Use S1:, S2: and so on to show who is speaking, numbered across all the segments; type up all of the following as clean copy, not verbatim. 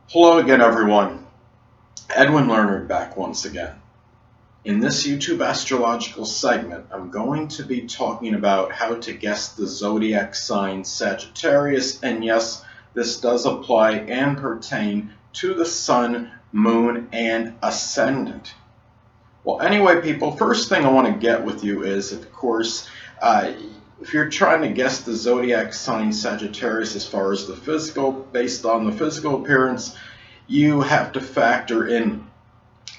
S1: Hello again, everyone. Edwin Learnard back once again. In this YouTube astrological segment, I'm going to be talking about how to guess the zodiac sign Sagittarius, and yes, this does apply and pertain to the sun, moon, and ascendant. Well, anyway, people, first thing I want to get with you is, of course, if you're trying to guess the zodiac sign Sagittarius as far as the physical, based on the physical appearance, you have to factor in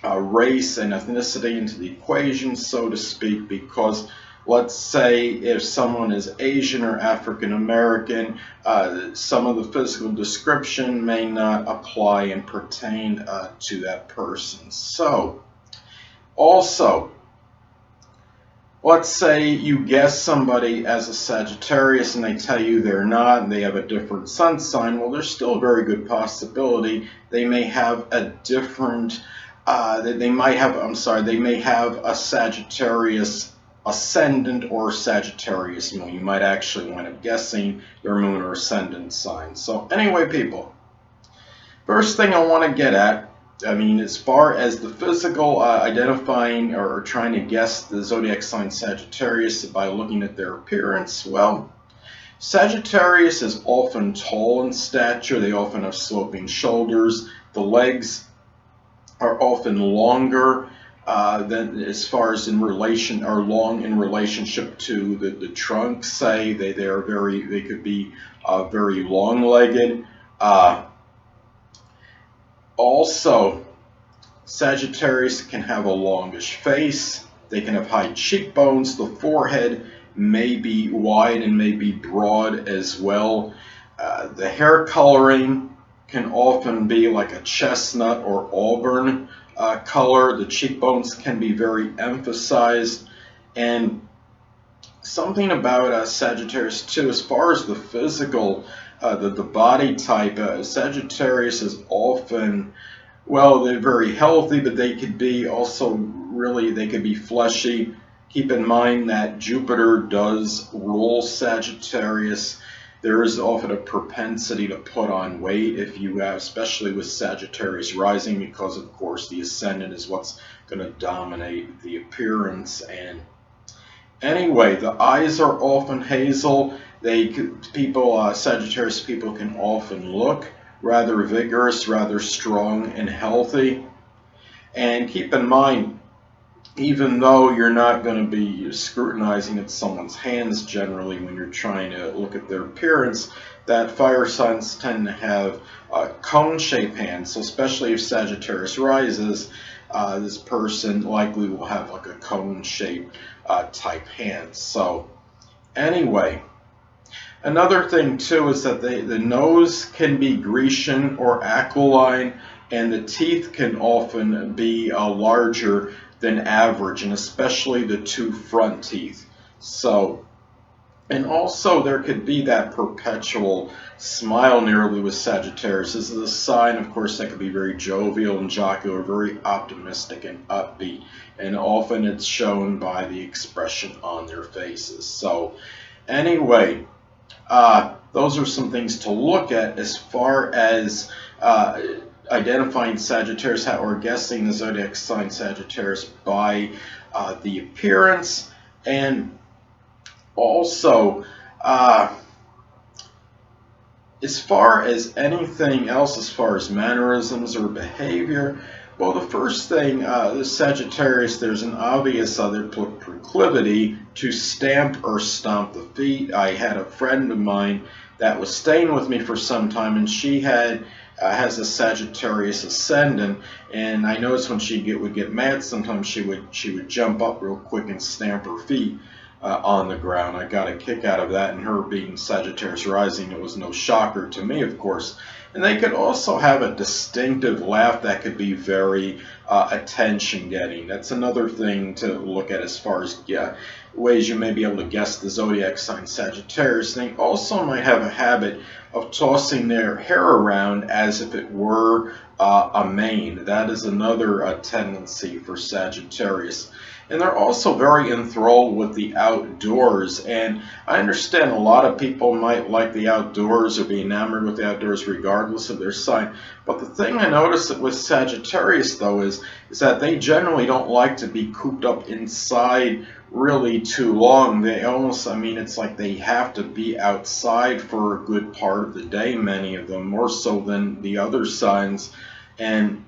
S1: race and ethnicity into the equation, so to speak, because let's say if someone is Asian or African American, some of the physical description may not apply and pertain to that person. So, also, let's say you guess somebody as a Sagittarius and they tell you they're not and they have a different sun sign. Well, there's still a very good possibility they may have a different, they may have a Sagittarius ascendant or Sagittarius moon. You might actually wind up guessing their moon or ascendant sign. So anyway, people, first thing I want to get at, as far as the physical identifying or trying to guess the zodiac sign Sagittarius by looking at their appearance, well, Sagittarius is often tall in stature. They often have sloping shoulders. The legs are often longer than as far as in relation are long in relationship to the trunk. Say they could be very long-legged. Also, Sagittarius can have a longish face. They can have high cheekbones. The forehead may be wide and may be broad as well. The hair coloring can often be like a chestnut or auburn color. The cheekbones can be very emphasized. And something about Sagittarius too, as far as the physical, the body type, Sagittarius is often, well, they're very healthy, but they could be also they could be fleshy. Keep in mind that Jupiter does rule Sagittarius. There is often a propensity to put on weight if you have, especially with Sagittarius rising, because of course the ascendant is what's going to dominate the appearance. And anyway, the eyes are often hazel. Sagittarius people can often look rather vigorous, rather strong and healthy. And keep in mind, even though you're not going to be scrutinizing at someone's hands generally when you're trying to look at their appearance, that fire signs tend to have cone-shaped hands. So especially if Sagittarius rises, this person likely will have like a cone-shaped type hand. So anyway, another thing too is that the nose can be Grecian or aquiline, and the teeth can often be larger than average, and especially the two front teeth. So, and also there could be that perpetual smile nearly with Sagittarius. This is a sign, of course, that could be very jovial and jocular, very optimistic and upbeat, and often it's shown by the expression on their faces. So anyway, those are some things to look at as far as identifying Sagittarius or guessing the zodiac sign Sagittarius by the appearance. And also, as far as anything else, as far as mannerisms or behavior, well, the first thing, the Sagittarius, there's an obvious other proclivity to stamp or stomp the feet. I had a friend of mine that was staying with me for some time, and she has a Sagittarius ascendant, and I noticed when she would get mad, sometimes she would jump up real quick and stamp her feet on the ground. I got a kick out of that, and her being Sagittarius rising, it was no shocker to me, of course. And they could also have a distinctive laugh that could be very attention-getting. That's another thing to look at as far as ways you may be able to guess the zodiac sign Sagittarius. They also might have a habit of tossing their hair around as if it were a mane. That is another tendency for Sagittarius. And they're also very enthralled with the outdoors. And I understand a lot of people might like the outdoors or be enamored with the outdoors regardless of their sign. But the thing I noticed with Sagittarius, though, is that they generally don't like to be cooped up inside really too long. They almost, I mean, it's like they have to be outside for a good part of the day, many of them, more so than the other signs. And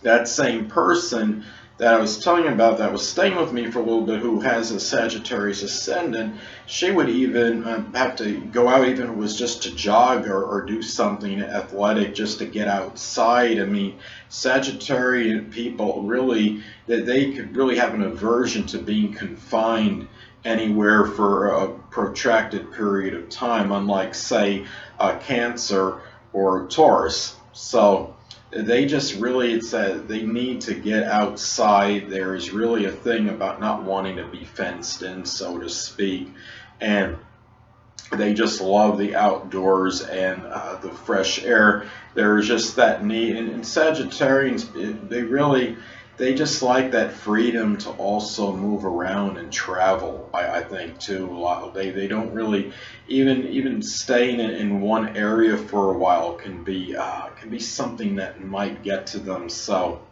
S1: that same person that I was telling you about that was staying with me for a little bit, who has a Sagittarius ascendant, she would even have to go out, even if it was just to jog or do something athletic just to get outside. I mean, Sagittarian people really, that they could really have an aversion to being confined anywhere for a protracted period of time, unlike, say, Cancer or Taurus. So they just really, it's that they need to get outside. There is really a thing about not wanting to be fenced in, so to speak, and they just love the outdoors and the fresh air. There's just that need, and Sagittarians, they just like that freedom to also move around and travel. I think too. A lot, they don't really even staying in one area for a while can be something that might get to them. So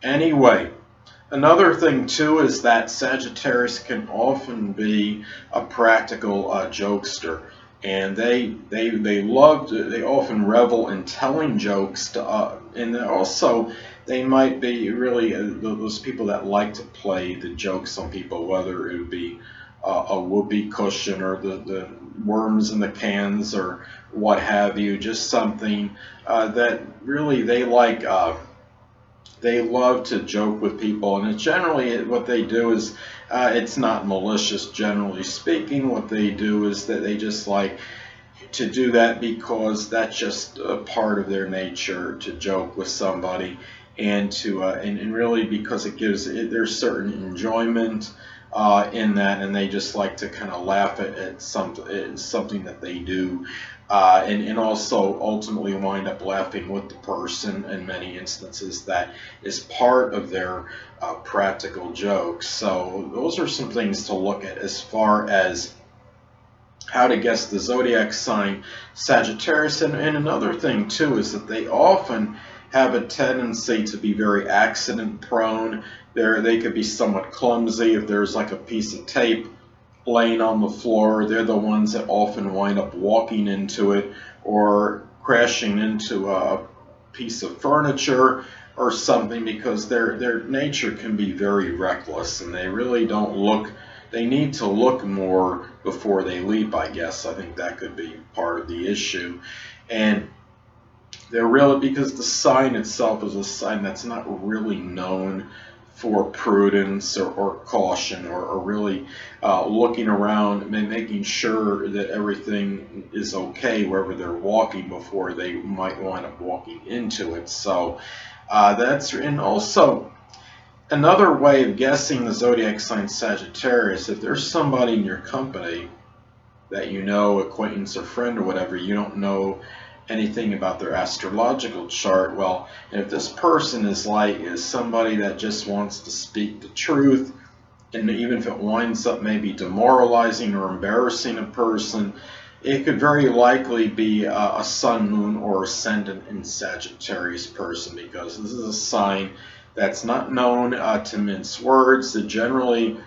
S1: anyway. Another thing too is that Sagittarius can often be a practical jokester, and they often revel in telling jokes to, and also they might be really those people that like to play the jokes on people, whether it would be a whoopee cushion or the worms in the cans or what have you, just something that really they like. They love to joke with people, and it's generally what they do is it's not malicious, generally speaking. What they do is that they just like to do that because that's just a part of their nature to joke with somebody, and to and really because there's certain enjoyment in that, and they just like to kind of laugh at something that they do, and also ultimately wind up laughing with the person in many instances. That is part of their practical jokes. So those are some things to look at as far as how to guess the zodiac sign Sagittarius. And another thing too is that they often have a tendency to be very accident prone. They could be somewhat clumsy. If there's like a piece of tape laying on the floor, they're the ones that often wind up walking into it or crashing into a piece of furniture or something, because their nature can be very reckless, and they really don't look. They need to look more before they leap, I guess. I think that could be part of the issue. And they're really, because the sign itself is a sign that's not really known for prudence or caution, or really looking around and making sure that everything is okay wherever they're walking before they might wind up walking into it. So and also another way of guessing the zodiac sign Sagittarius, if there's somebody in your company that you know, acquaintance or friend or whatever, you don't know anything about their astrological chart, well, if this person is somebody that just wants to speak the truth, and even if it winds up maybe demoralizing or embarrassing a person, it could very likely be a sun, moon, or ascendant in Sagittarius person, because this is a sign that's not known to mince words. That generally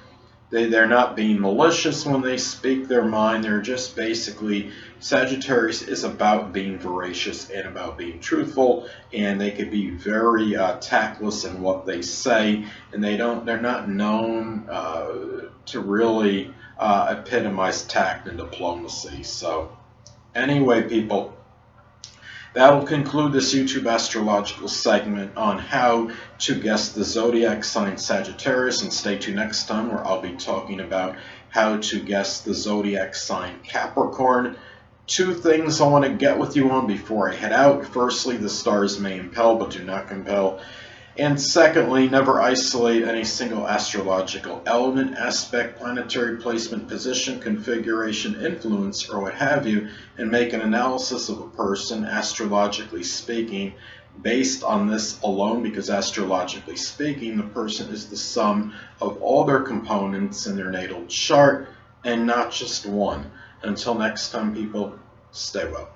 S1: they're not being malicious when they speak their mind. They're just basically, Sagittarius is about being veracious and about being truthful, and they could be very tactless in what they say, and they're not known to really epitomize tact and diplomacy. So anyway, people, that'll conclude this YouTube astrological segment on how to guess the zodiac sign Sagittarius, and stay tuned next time where I'll be talking about how to guess the zodiac sign Capricorn. Two things I want to get with you on before I head out. Firstly, the stars may impel but do not compel. And secondly, never isolate any single astrological element, aspect, planetary placement, position, configuration, influence, or what have you, and make an analysis of a person, astrologically speaking, based on this alone, because astrologically speaking, the person is the sum of all their components in their natal chart and not just one. Until next time, people, stay well.